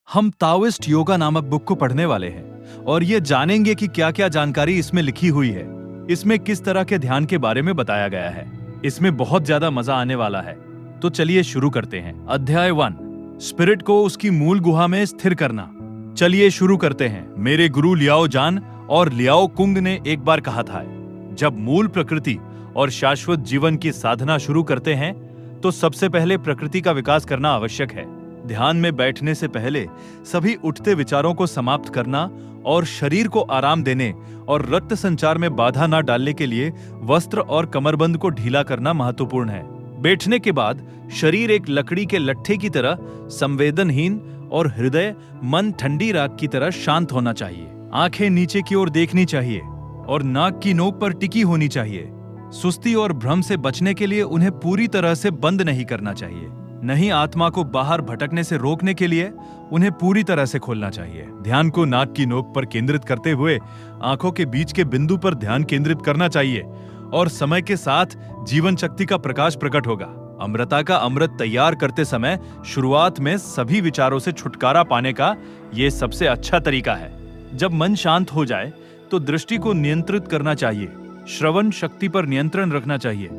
हम ताओइस्ट योगा नामक बुक को पढ़ने वाले हैं और ये जानेंगे कि क्या क्या जानकारी इसमें लिखी हुई है। इसमें किस तरह के ध्यान के बारे में बताया गया है। इसमें बहुत ज्यादा मजा आने वाला है। तो चलिए शुरू करते हैं। अध्याय 1, स्पिरिट को उसकी मूल गुहा में स्थिर करना। चलिए शुरू करते हैं। मेरे गुरु लियाओ जान और लियाओ कुंग ने एक बार कहा था, जब मूल प्रकृति और शाश्वत जीवन की साधना शुरू करते हैं तो सबसे पहले प्रकृति का विकास करना आवश्यक है। ध्यान में बैठने से पहले सभी उठते विचारों को समाप्त करना और शरीर को आराम देने और रक्त संचार में बाधा न डालने के लिए वस्त्र और कमरबंद को ढीला करना महत्वपूर्ण है। बैठने के बाद शरीर एक लकड़ी के लट्ठे की तरह संवेदनहीन और हृदय मन ठंडी राख की तरह शांत होना चाहिए। आंखें नीचे की ओर देखनी चाहिए और नाक की नोक पर टिकी होनी चाहिए। सुस्ती और भ्रम से बचने के लिए उन्हें पूरी तरह से बंद नहीं करना चाहिए। नहीं, आत्मा को बाहर भटकने से रोकने के लिए उन्हें पूरी तरह से खोलना चाहिए। ध्यान को नाक की नोक पर केंद्रित करते हुए आंखों के बीच के बिंदु पर ध्यान केंद्रित करना चाहिए और समय के साथ जीवन शक्ति का प्रकाश प्रकट होगा। अमृता का अमृत तैयार करते समय शुरुआत में सभी विचारों से छुटकारा पाने का ये सबसे अच्छा तरीका है। जब मन शांत हो जाए तो दृष्टि को नियंत्रित करना चाहिए। श्रवण शक्ति पर नियंत्रण रखना चाहिए।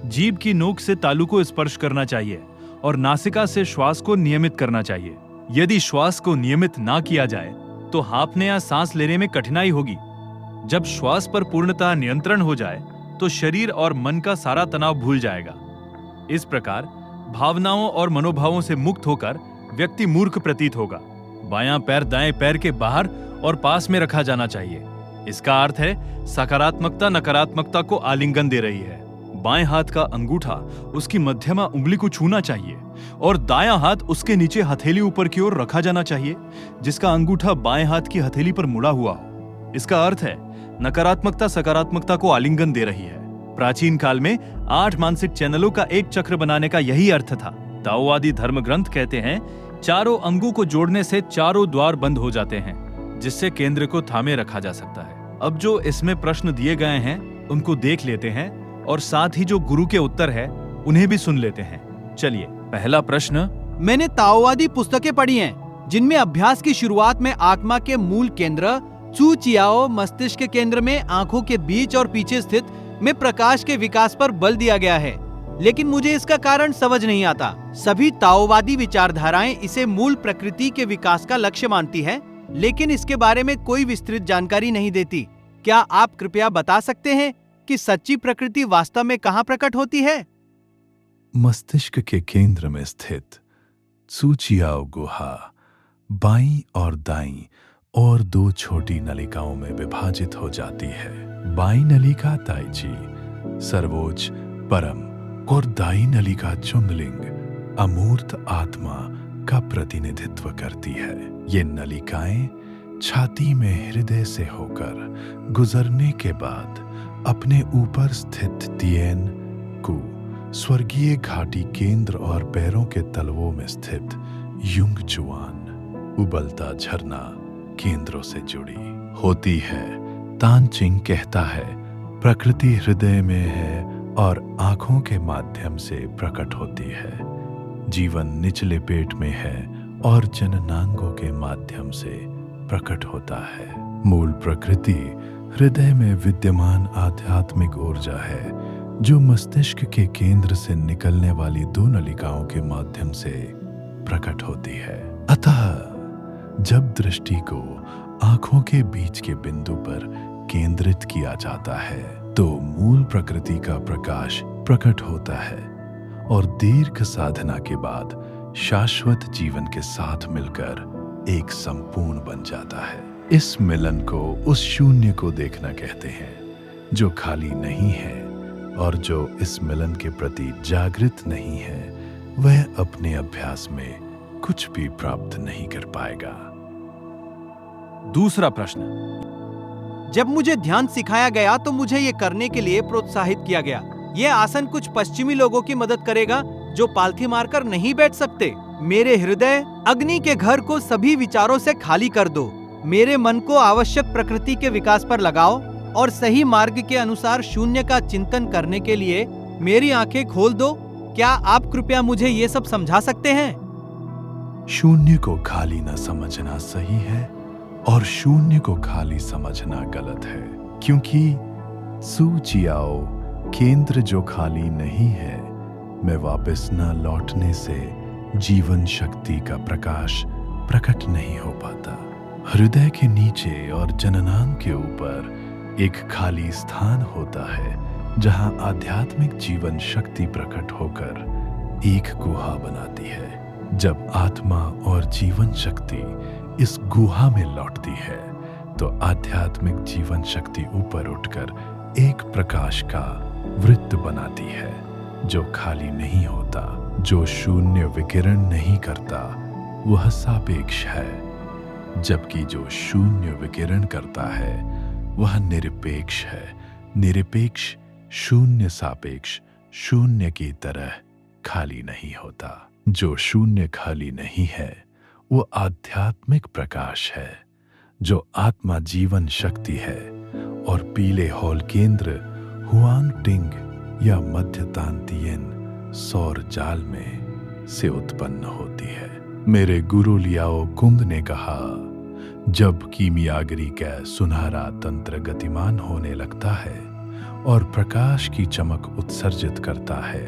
जीभ की नोक से तालू को स्पर्श करना चाहिए और नासिका से श्वास को नियमित करना चाहिए। यदि श्वास को नियमित ना किया जाए तो हाँफने या सांस लेने में कठिनाई होगी। जब श्वास पर पूर्णतः नियंत्रण हो जाए तो शरीर और मन का सारा तनाव भूल जाएगा। इस प्रकार भावनाओं और मनोभावों से मुक्त होकर व्यक्ति मूर्ख प्रतीत होगा। बायां पैर दाएं पैर के बाहर और पास में रखा जाना चाहिए। इसका अर्थ है सकारात्मकता नकारात्मकता को आलिंगन दे रही है। बाएं हाथ का अंगूठा उसकी मध्यमा उंगली को छूना चाहिए और दायां हाथ उसके नीचे हथेली ऊपर की ओर रखा जाना चाहिए, जिसका अंगूठा बाएं हाथ की हथेली पर मुड़ा हुआ हो। इसका अर्थ है नकारात्मकता सकारात्मकता को आलिंगन दे रही है। प्राचीन काल में 8 मानसिक चैनलों का एक चक्र बनाने का यही अर्थ था। ताओवादी धर्म ग्रंथ कहते हैं चारों अंगों को जोड़ने से चारों द्वार बंद हो जाते हैं, जिससे केंद्र को थामे रखा जा सकता है। अब जो इसमें प्रश्न दिए गए हैं उनको देख लेते हैं और साथ ही जो गुरु के उत्तर है उन्हें भी सुन लेते हैं। चलिए, पहला प्रश्न। मैंने ताओवादी पुस्तकें पढ़ी हैं, जिनमें अभ्यास की शुरुआत में आत्मा के मूल केंद्र चू चियाओ मस्तिष्क के केंद्र में आंखों के बीच और पीछे स्थित में प्रकाश के विकास पर बल दिया गया है, लेकिन मुझे इसका कारण समझ नहीं आता। सभी ताओवादी विचारधाराएं इसे मूल प्रकृति के विकास का लक्ष्य मानती है, लेकिन इसके बारे में कोई विस्तृत जानकारी नहीं देती। क्या आप कृपया बता सकते हैं कि सच्ची प्रकृति वास्तव में कहां प्रकट होती है? मस्तिष्क के केंद्र में स्थित सूचियाओ गुहा बाईं और दाईं और 2 छोटी नलिकाओं में विभाजित हो जाती है। बाईं नलिका ताइची सर्वोच्च परम और दाईं नलिका चुंगलिंग अमूर्त आत्मा का प्रतिनिधित्व करती है। ये नलिकाएं छाती में हृदय से होकर गुजरने के बाद अपने ऊपर स्थित तिएन कु स्वर्गीय घाटी केंद्र और पैरों के तलवों में स्थित युंगचुआन उबलता झरना केंद्रों से जुड़ी होती है। तानचिंग कहता है प्रकृति हृदय में है और आंखों के माध्यम से प्रकट होती है। जीवन निचले पेट में है और जननांगों के माध्यम से प्रकट होता है। मूल प्रकृति हृदय में विद्यमान आध्यात्मिक ऊर्जा है, जो मस्तिष्क के केंद्र से निकलने वाली 2 नलिकाओं के माध्यम से प्रकट होती है। अतः जब दृष्टि को आंखों के बीच के बिंदु पर केंद्रित किया जाता है तो मूल प्रकृति का प्रकाश प्रकट होता है और दीर्घ साधना के बाद शाश्वत जीवन के साथ मिलकर एक संपूर्ण बन जाता है। इस मिलन को उस शून्य को देखना कहते हैं, जो खाली नहीं है, और जो इस मिलन के प्रति जागृत नहीं है वह अपने अभ्यास में कुछ भी प्राप्त नहीं कर पाएगा। दूसरा प्रश्न। जब मुझे ध्यान सिखाया गया तो मुझे ये करने के लिए प्रोत्साहित किया गया। ये आसन कुछ पश्चिमी लोगों की मदद करेगा जो पालथी मारकर नहीं बैठ सकते। मेरे हृदय अग्नि के घर को सभी विचारों से खाली कर दो। मेरे मन को आवश्यक प्रकृति के विकास पर लगाओ और सही मार्ग के अनुसार शून्य का चिंतन करने के लिए मेरी आंखें खोल दो। क्या आप कृपया मुझे ये सब समझा सकते हैं? शून्य को खाली न समझना सही है और शून्य को खाली समझना गलत है, क्योंकि सू चियाओ केंद्र जो खाली नहीं है में वापस न लौटने से जीवन शक्ति का प्रकाश प्रकट नहीं हो पाता। हृदय के नीचे और जननांग के ऊपर एक खाली स्थान होता है जहां आध्यात्मिक जीवन शक्ति प्रकट होकर एक गुहा बनाती है। जब आत्मा और जीवन शक्ति इस गुहा में लौटती है तो आध्यात्मिक जीवन शक्ति ऊपर उठकर एक प्रकाश का वृत्त बनाती है जो खाली नहीं होता। जो शून्य विकिरण नहीं करता वह सापेक्ष है, जबकि जो शून्य विकिरण करता है वह निरपेक्ष है। निरपेक्ष शून्य सापेक्ष शून्य की तरह खाली नहीं होता। जो शून्य खाली नहीं है वो आध्यात्मिक प्रकाश है, जो आत्मा जीवन शक्ति है और पीले हॉल केंद्र हुआंग टिंग या मध्य तांतियन सौर जाल में से उत्पन्न होती है। मेरे गुरु लियाओ कुंग ने कहा, जब कीमियागरी का सुनहरा तंत्र गतिमान होने लगता है और प्रकाश की चमक उत्सर्जित करता है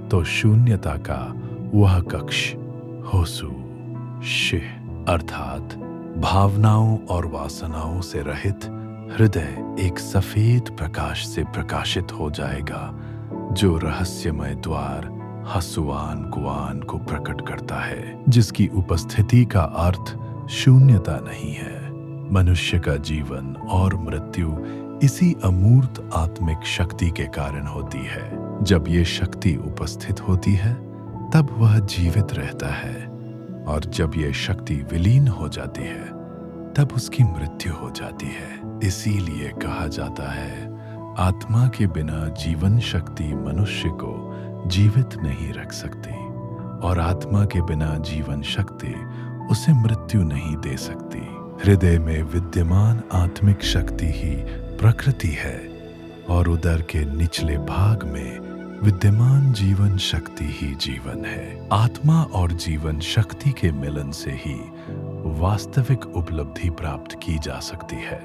तो शून्यता का वह कक्ष होसु शिह अर्थात भावनाओं और वासनाओं से रहित हृदय एक सफेद प्रकाश से प्रकाशित हो जाएगा, जो रहस्यमय द्वार हसुआन कुआन को प्रकट करता है, जिसकी उपस्थिति का अर्थ शून्यता नहीं है। मनुष्य का जीवन और मृत्यु इसी अमूर्त आत्मिक शक्ति के कारण होती है। जब ये शक्ति उपस्थित होती है तब वह जीवित रहता है, और जब ये शक्ति विलीन हो जाती है तब उसकी मृत्यु हो जाती है। इसीलिए कहा जाता है, आत्मा के बिना जीवन शक्ति मनुष्य को जीवित नहीं रख सकती, और आत्मा के बिना जीवन शक्ति उसे मृत्यु नहीं दे सकती। हृदय में विद्यमान आत्मिक शक्ति ही प्रकृति है, और उदर के निचले भाग में विद्यमान जीवन शक्ति ही जीवन है। आत्मा और जीवन शक्ति के मिलन से ही वास्तविक उपलब्धि प्राप्त की जा सकती है।